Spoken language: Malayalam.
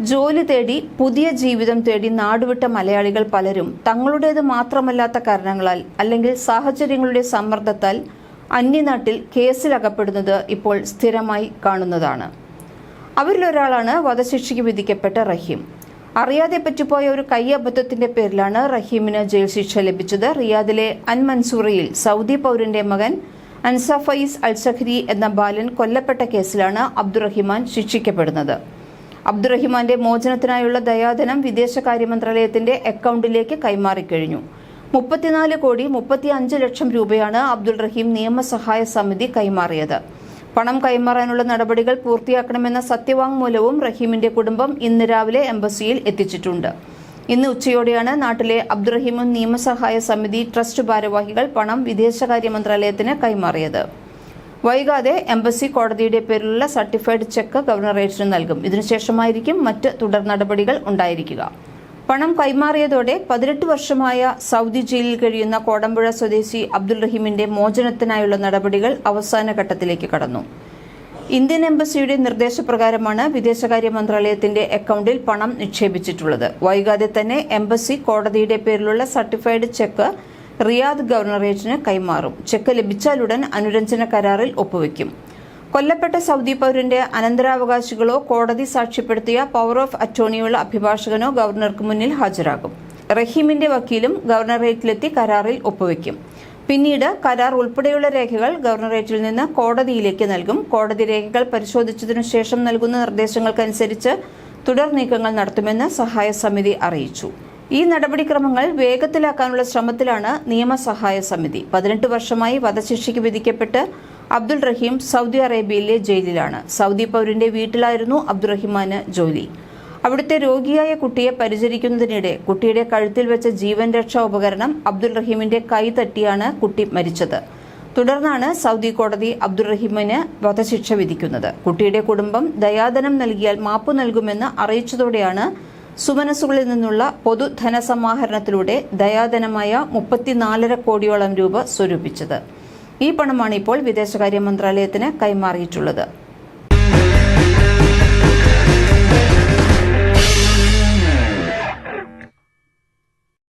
ജോലി തേടി പുതിയ ജീവിതം തേടി നാടുവിട്ട മലയാളികൾ പലരും തങ്ങളുടേത് മാത്രമല്ലാത്ത കാരണങ്ങളാൽ അല്ലെങ്കിൽ സാഹചര്യങ്ങളുടെ സമ്മർദ്ദത്താൽ അന്യനാട്ടിൽ കേസിലകപ്പെടുന്നത് ഇപ്പോൾ സ്ഥിരമായി കാണുന്നതാണ്. അവരിലൊരാളാണ് വധശിക്ഷയ്ക്ക് വിധിക്കപ്പെട്ട റഹീം. അറിയാതെ പറ്റിപ്പോയ ഒരു കയ്യബദ്ധത്തിന്റെ പേരിലാണ് റഹീമിന് ജയിൽ ശിക്ഷ ലഭിച്ചത്. റിയാദിലെ അൻമൻസൂറയിൽ സൗദി പൗരന്റെ മകൻ അൻസ ഫൈസ് അൽസഖരി എന്ന ബാലൻ കൊല്ലപ്പെട്ട കേസിലാണ് അബ്ദുറഹിമാൻ ശിക്ഷിക്കപ്പെടുന്നത്. അബ്ദുറഹിമാന്റെ മോചനത്തിനായുള്ള ദയാധനം വിദേശകാര്യ മന്ത്രാലയത്തിന്റെ അക്കൗണ്ടിലേക്ക് കൈമാറിക്കഴിഞ്ഞു. 34,35 ലക്ഷം രൂപയാണ് അബ്ദുൾ റഹീം നിയമസഹായ സമിതി കൈമാറിയത്. പണം കൈമാറാനുള്ള നടപടികൾ പൂർത്തിയാക്കണമെന്ന സത്യവാങ്മൂലവും റഹീമിന്റെ കുടുംബം ഇന്ന് രാവിലെ എംബസിയിൽ എത്തിച്ചിട്ടുണ്ട്. ഇന്ന് ഉച്ചയോടെയാണ് നാട്ടിലെ അബ്ദുറഹീമും നിയമസഹായ സമിതി ട്രസ്റ്റ് ഭാരവാഹികൾ പണം വിദേശകാര്യ മന്ത്രാലയത്തിന് കൈമാറിയത്. വൈകാതെ എംബസി കോടതിയുടെ പേരിലുള്ള സർട്ടിഫൈഡ് ചെക്ക് ഗവർണറേറ്റിന് നൽകും. ഇതിനുശേഷമായിരിക്കും മറ്റ് തുടർ നടപടികൾ ഉണ്ടായിരിക്കുക. പണം കൈമാറിയതോടെ 18 വർഷമായ സൗദി ജയിലിൽ കഴിയുന്ന കോടമ്പുഴ സ്വദേശി അബ്ദുൾ റഹീമിന്റെ മോചനത്തിനായുള്ള നടപടികൾ അവസാന ഘട്ടത്തിലേക്ക് കടന്നു. ഇന്ത്യൻ എംബസിയുടെ നിർദ്ദേശപ്രകാരമാണ് വിദേശകാര്യ മന്ത്രാലയത്തിന്റെ അക്കൗണ്ടിൽ പണം നിക്ഷേപിച്ചിട്ടുള്ളത്. വൈകാതെ തന്നെ എംബസി കോടതിയുടെ പേരിലുള്ള സർട്ടിഫൈഡ് ചെക്ക് റിയാദ് ഗവർണറേറ്റിന് കൈമാറും. ചെക്ക് ലഭിച്ചാലുടൻ അനുരഞ്ജന കരാറിൽ ഒപ്പുവെക്കും. കൊല്ലപ്പെട്ട സൗദി പൗരന്റെ അനന്തരാവകാശികളോ കോടതി സാക്ഷ്യപ്പെടുത്തിയ പവർ ഓഫ് അറ്റോർണിയുള്ള അഭിഭാഷകനോ ഗവർണർക്ക് മുന്നിൽ ഹാജരാകും. റഹീമിന്റെ വക്കീലും ഗവർണറേറ്റിലെത്തി കരാറിൽ ഒപ്പുവെക്കും. പിന്നീട് കരാർ ഉൾപ്പെടെയുള്ള രേഖകൾ ഗവർണറേറ്റിൽ നിന്ന് കോടതിയിലേക്ക് നൽകും. കോടതി രേഖകൾ പരിശോധിച്ചതിനു ശേഷം നൽകുന്ന നിർദ്ദേശങ്ങൾക്കനുസരിച്ച് തുടർ നീക്കങ്ങൾ നടത്തുമെന്ന് സഹായ സമിതി അറിയിച്ചു. ഈ നടപടിക്രമങ്ങൾ വേഗത്തിലാക്കാനുള്ള ശ്രമത്തിലാണ് നിയമസഹായ സമിതി. 18 വർഷമായി വധശിക്ഷയ്ക്ക് വിധിക്കപ്പെട്ട് അബ്ദുൾ റഹീം സൗദി അറേബ്യയിലെ ജയിലിലാണ്. സൗദി പൗരന്റെ വീട്ടിലായിരുന്നു അബ്ദുറഹിമാന് ജോലി. അവിടുത്തെ രോഗിയായ കുട്ടിയെ പരിചരിക്കുന്നതിനിടെ കുട്ടിയുടെ കഴുത്തിൽ വെച്ച ജീവൻ രക്ഷാ ഉപകരണം അബ്ദുൾ റഹീമിന്റെ കൈ തട്ടിയാണ് കുട്ടി മരിച്ചത്. തുടർന്നാണ് സൗദി കോടതി അബ്ദുൾ റഹീമിന് വധശിക്ഷ വിധിക്കുന്നത്. കുട്ടിയുടെ കുടുംബം ദയാധനം നൽകിയാൽ മാപ്പു നൽകുമെന്ന് അറിയിച്ചതോടെയാണ് സുമനസുകളിൽ നിന്നുള്ള പൊതു ധനസമാഹരണത്തിലൂടെ ദയാധനമായ 34.5 കോടിയോളം രൂപ സ്വരൂപിച്ചത്. ഈ പണമാണ് ഇപ്പോൾ വിദേശകാര്യ മന്ത്രാലയത്തിന് കൈമാറിയിട്ടുള്ളത്.